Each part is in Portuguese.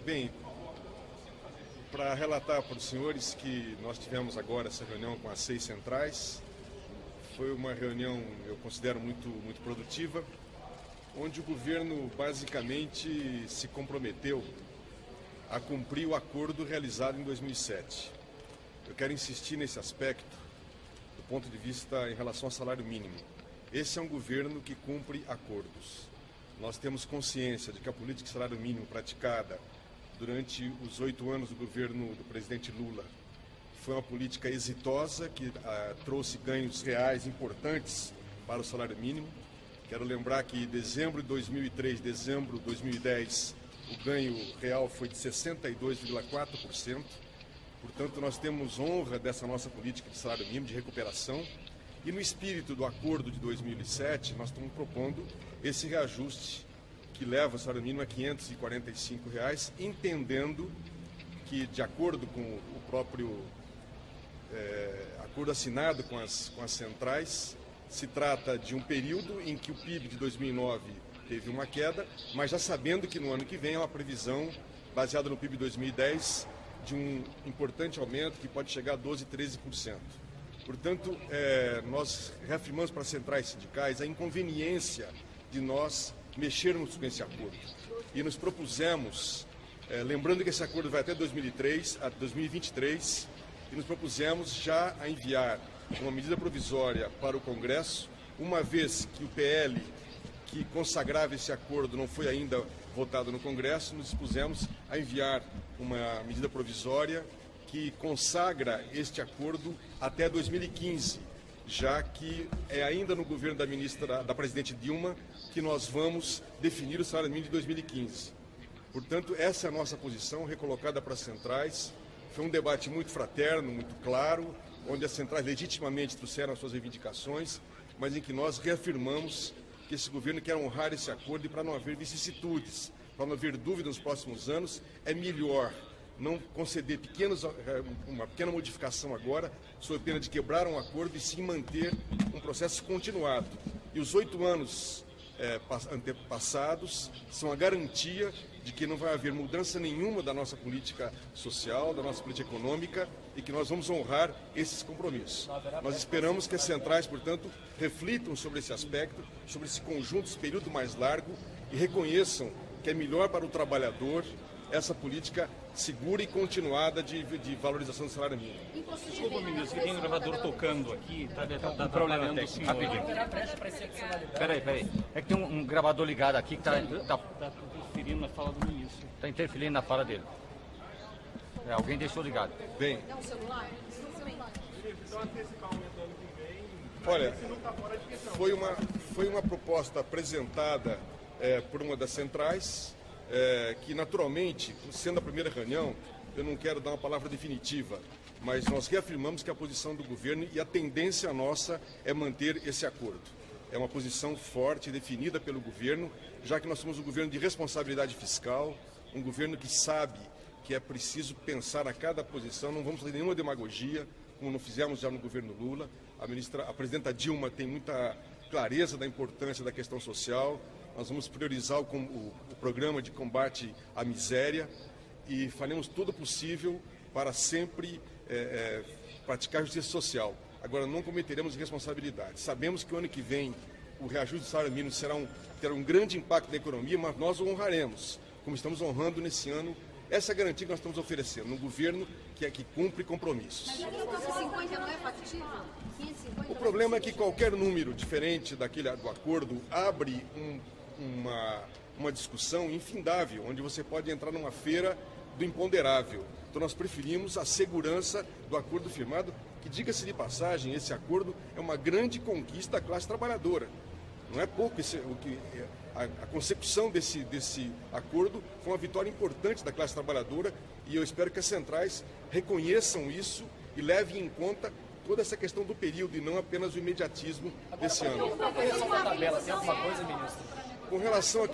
Bem, para relatar para os senhores que nós tivemos agora essa reunião com as 6 centrais, foi uma reunião, eu considero, muito produtiva, onde o governo basicamente se comprometeu a cumprir o acordo realizado em 2007. Eu quero insistir nesse aspecto, do ponto de vista em relação ao salário mínimo. Esse é um governo que cumpre acordos. Nós temos consciência de que a política de salário mínimo praticada durante os 8 anos do governo do presidente Lula foi uma política exitosa que trouxe ganhos reais importantes para o salário mínimo. Quero lembrar que em dezembro de 2003, dezembro de 2010, o ganho real foi de 62,4%. Portanto, nós temos honra dessa nossa política de salário mínimo, de recuperação. E no espírito do acordo de 2007, nós estamos propondo esse reajuste que leva o salário mínimo a R$ 545, entendendo que, de acordo com o próprio acordo assinado com as centrais, se trata de um período em que o PIB de 2009 teve uma queda, mas já sabendo que no ano que vem é uma previsão baseada no PIB de 2010 de um importante aumento que pode chegar a 12%, 13%. Portanto, nós reafirmamos para as centrais sindicais a inconveniência de nós mexermos com esse acordo. E nos propusemos, lembrando que esse acordo vai até 2023, e nos propusemos já a enviar uma medida provisória para o Congresso, uma vez que o PL que consagrava esse acordo não foi ainda votado no Congresso, nos dispusemos a enviar uma medida provisória que consagra este acordo até 2015, já que é ainda no governo da presidente Dilma que nós vamos definir o salário mínimo de 2015. Portanto, essa é a nossa posição, recolocada para as centrais. Foi um debate muito fraterno, muito claro, onde as centrais legitimamente trouxeram as suas reivindicações, mas em que nós reafirmamos que esse governo quer honrar esse acordo e para não haver vicissitudes, para não haver dúvida nos próximos anos, é melhor não conceder uma pequena modificação agora, sob pena de quebrar um acordo e sim manter um processo continuado. E os 8 anos antepassados são a garantia de que não vai haver mudança nenhuma da nossa política social, da nossa política econômica e que nós vamos honrar esses compromissos. Nós esperamos que as centrais, portanto, reflitam sobre esse aspecto, sobre esse conjunto, esse período mais largo e reconheçam que é melhor para o trabalhador essa política segura e continuada de valorização do salário mínimo. Desculpa, ministro, tem um gravador tocando aqui, tá um problema técnico, rapidinho. Peraí. É que tem um gravador ligado aqui que tá interferindo na fala do ministro. Está interferindo na fala dele. Alguém deixou ligado. Bem. Olha, foi uma proposta apresentada por uma das centrais, que naturalmente, sendo a primeira reunião, eu não quero dar uma palavra definitiva, mas nós reafirmamos que a posição do governo e a tendência nossa é manter esse acordo. É uma posição forte, definida pelo governo, já que nós somos um governo de responsabilidade fiscal, um governo que sabe que é preciso pensar a cada posição, não vamos fazer nenhuma demagogia, como não fizemos já no governo Lula. A presidenta Dilma tem muita clareza da importância da questão social. Nós vamos priorizar o programa de combate à miséria e faremos tudo possível para sempre praticar justiça social. Agora, não cometeremos irresponsabilidade. Sabemos que o ano que vem o reajuste do salário mínimo terá um grande impacto na economia, mas nós o honraremos, como estamos honrando nesse ano. Essa é a garantia que nós estamos oferecendo, um governo que cumpre compromissos. Mas 550 não é factível? 550 o problema é que qualquer número diferente do acordo abre uma discussão infindável, onde você pode entrar numa feira do imponderável. Então nós preferimos a segurança do acordo firmado, que, diga-se de passagem, esse acordo é uma grande conquista da classe trabalhadora. Não é pouco a consecução desse acordo foi uma vitória importante da classe trabalhadora e eu espero que as centrais reconheçam isso e levem em conta toda essa questão do período e não apenas o imediatismo desse ano. Com relação à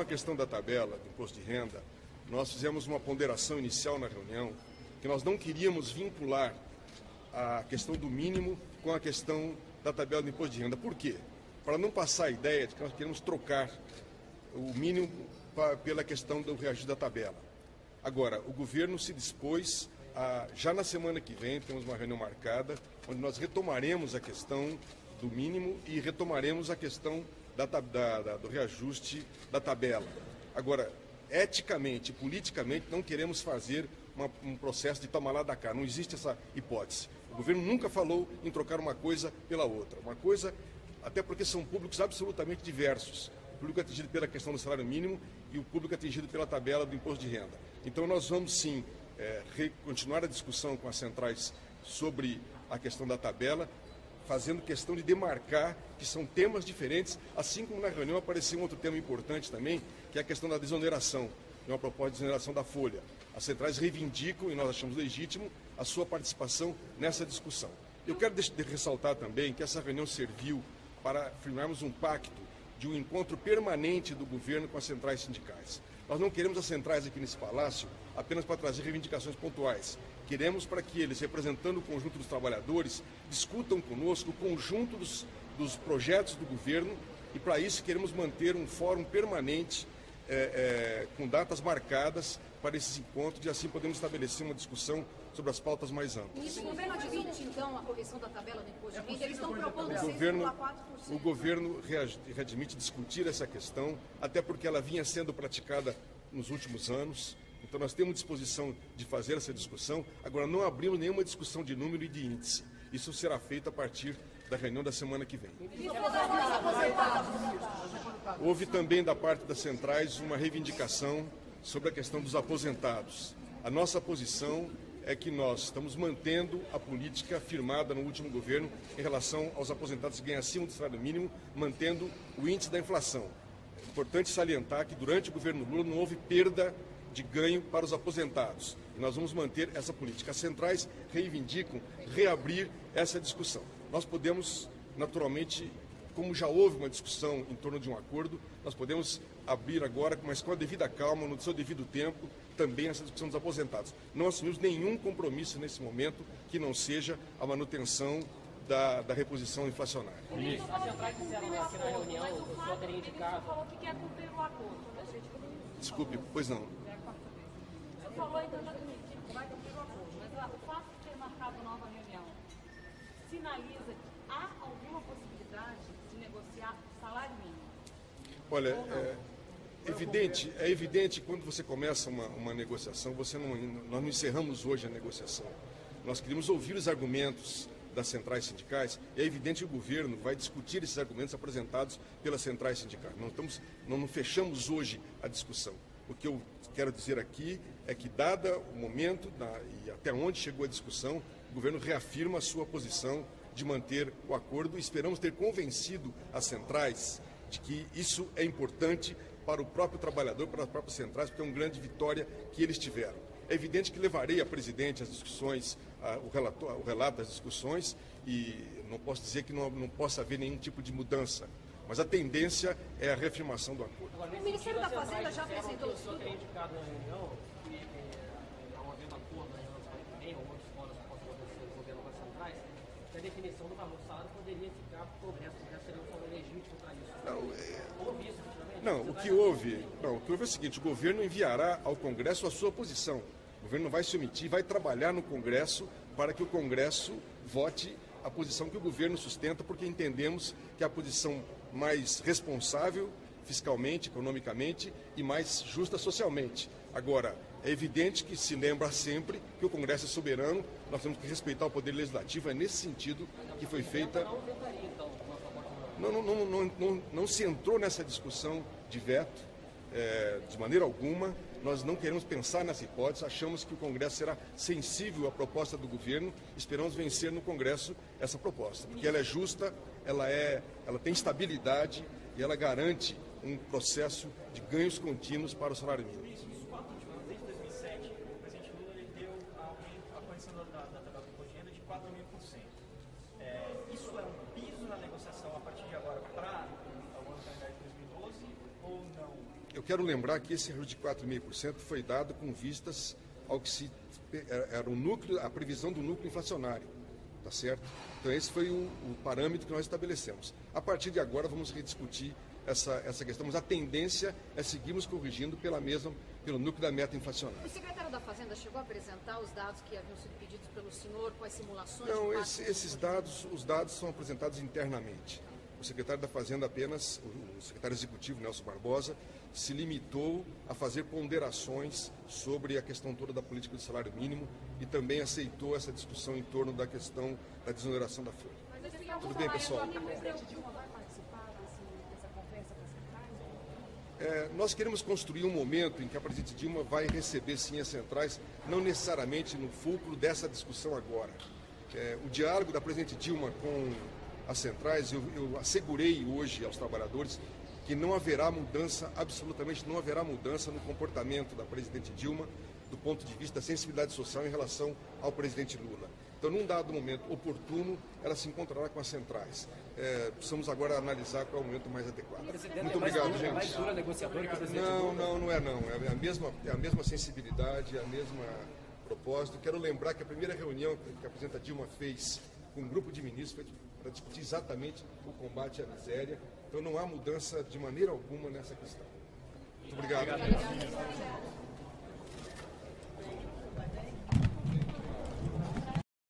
questão da tabela do imposto de renda, nós fizemos uma ponderação inicial na reunião que nós não queríamos vincular a questão do mínimo com a questão da tabela do imposto de renda. Por quê? Para não passar a ideia de que nós queremos trocar o mínimo pela questão do reajuste da tabela. Agora, o governo se dispôs já na semana que vem, temos uma reunião marcada, onde nós retomaremos a questão do mínimo e retomaremos a questão do reajuste da tabela. Agora, eticamente, politicamente, não queremos fazer um processo de toma lá da cá, não existe essa hipótese. O governo nunca falou em trocar uma coisa pela outra. Uma coisa, até porque são públicos absolutamente diversos. O público atingido pela questão do salário mínimo e o público atingido pela tabela do imposto de renda. Então nós vamos sim continuar a discussão com as centrais sobre a questão da tabela, fazendo questão de demarcar que são temas diferentes, assim como na reunião apareceu um outro tema importante também, que é a questão da desoneração, uma proposta de desoneração da folha. As centrais reivindicam, e nós achamos legítimo, a sua participação nessa discussão. Eu quero ressaltar também que essa reunião serviu para firmarmos um pacto de um encontro permanente do governo com as centrais sindicais. Nós não queremos as centrais aqui nesse palácio apenas para trazer reivindicações pontuais. Queremos para que eles, representando o conjunto dos trabalhadores, discutam conosco o conjunto dos projetos do governo e, para isso, queremos manter um fórum permanente com datas marcadas para esses encontros e assim podemos estabelecer uma discussão sobre as pautas mais amplas. O governo admite, então, a correção da tabela do imposto de renda? Eles estão propondo 6,4%. O governo readmite discutir essa questão, até porque ela vinha sendo praticada nos últimos anos. Então nós temos disposição de fazer essa discussão. Agora não abrimos nenhuma discussão de número e de índice. Isso será feito a partir da reunião da semana que vem. Houve também da parte das centrais uma reivindicação sobre a questão dos aposentados. A nossa posição é que nós estamos mantendo a política firmada no último governo em relação aos aposentados que ganham acima do salário mínimo, mantendo o índice da inflação. É importante salientar que durante o governo Lula não houve perda de ganho para os aposentados. E nós vamos manter essa política. As centrais reivindicam reabrir essa discussão. Nós podemos, naturalmente, como já houve uma discussão em torno de um acordo, nós podemos abrir agora, mas com a devida calma, no seu devido tempo, também essa discussão dos aposentados. Não assumimos nenhum compromisso nesse momento que não seja a manutenção da reposição inflacionária. As centrais disseram aqui na reunião, o senhor teria indicado. Falou que quer cumprir o acordo. Desculpe, pois não. O senhor falou então que vai cumprir o acordo, mas o fato de ter marcado nova reunião sinaliza que há alguma possibilidade de negociar salário mínimo? Olha, é evidente quando você começa uma negociação, nós não encerramos hoje a negociação. Nós queríamos ouvir os argumentos das centrais sindicais e é evidente que o governo vai discutir esses argumentos apresentados pelas centrais sindicais. Não fechamos hoje a discussão. O que eu quero dizer aqui é que, dada o momento e até onde chegou a discussão, o governo reafirma a sua posição de manter o acordo e esperamos ter convencido as centrais de que isso é importante para o próprio trabalhador, para as próprias centrais, porque é uma grande vitória que eles tiveram. É evidente que levarei a presidente as discussões, o relato das discussões, e não posso dizer que não possa haver nenhum tipo de mudança, mas a tendência é a reafirmação do acordo. O Ministério da Fazenda já apresentou o estudo? Indicado na reunião que não havendo acordo na reunião que vem, ou outros fóruns que possam acontecer no governo com as centrais, que a definição do valor do salário poderia ficar para o Congresso, seria um fórum legítimo para isso. Houve isso, efetivamente? Não, o que houve é o seguinte: o governo enviará ao Congresso a sua posição. O governo vai se omitir, vai trabalhar no Congresso para que o Congresso vote a posição que o governo sustenta, porque entendemos que é a posição mais responsável fiscalmente, economicamente e mais justa socialmente. Agora, é evidente que se lembra sempre que o Congresso é soberano, nós temos que respeitar o Poder Legislativo, é nesse sentido que foi feita... Não se entrou nessa discussão de veto, de maneira alguma. Nós não queremos pensar nessa hipótese, achamos que o Congresso será sensível à proposta do governo, esperamos vencer no Congresso essa proposta, porque ela é justa, ela tem estabilidade e ela garante um processo de ganhos contínuos para o salário mínimo. Nos 4 últimos anos, desde 2007, o presidente Lula ele deu a correção da tabela do imposto de renda de 4,5%. Isso é um piso na negociação a partir de agora para o ano calendário de 2012 ou não? Eu quero lembrar que esse ajuste de 4,5% foi dado com vistas ao que era o núcleo, a previsão do núcleo inflacionário, tá certo? Então esse foi o parâmetro que nós estabelecemos. A partir de agora vamos rediscutir essa questão, mas a tendência é seguirmos corrigindo pelo núcleo da meta inflacionária. O secretário da Fazenda chegou a apresentar os dados que haviam sido pedidos pelo senhor com as simulações? Não, os dados são apresentados internamente. O secretário da Fazenda apenas, o secretário executivo Nelson Barbosa, se limitou a fazer ponderações sobre a questão toda da política do salário mínimo e também aceitou essa discussão em torno da questão da desoneração da folha. Tudo bem, pessoal? Nós queremos construir um momento em que a presidente Dilma vai receber sim as centrais, não necessariamente no fulcro dessa discussão agora. O diálogo da presidente Dilma com as centrais, eu assegurei hoje aos trabalhadores que não haverá mudança, absolutamente não haverá mudança no comportamento da presidente Dilma do ponto de vista da sensibilidade social em relação ao presidente Lula. Então, num dado momento oportuno, ela se encontrará com as centrais. Precisamos agora analisar qual é o momento mais adequado. Muito obrigado, gente. Mais dura negociador que o presidente Não é não. É a mesma sensibilidade, é a mesma propósito. Quero lembrar que a primeira reunião que a presidenta Dilma fez com um grupo de ministros foi para discutir exatamente o combate à miséria. Então, não há mudança de maneira alguma nessa questão. Muito obrigado.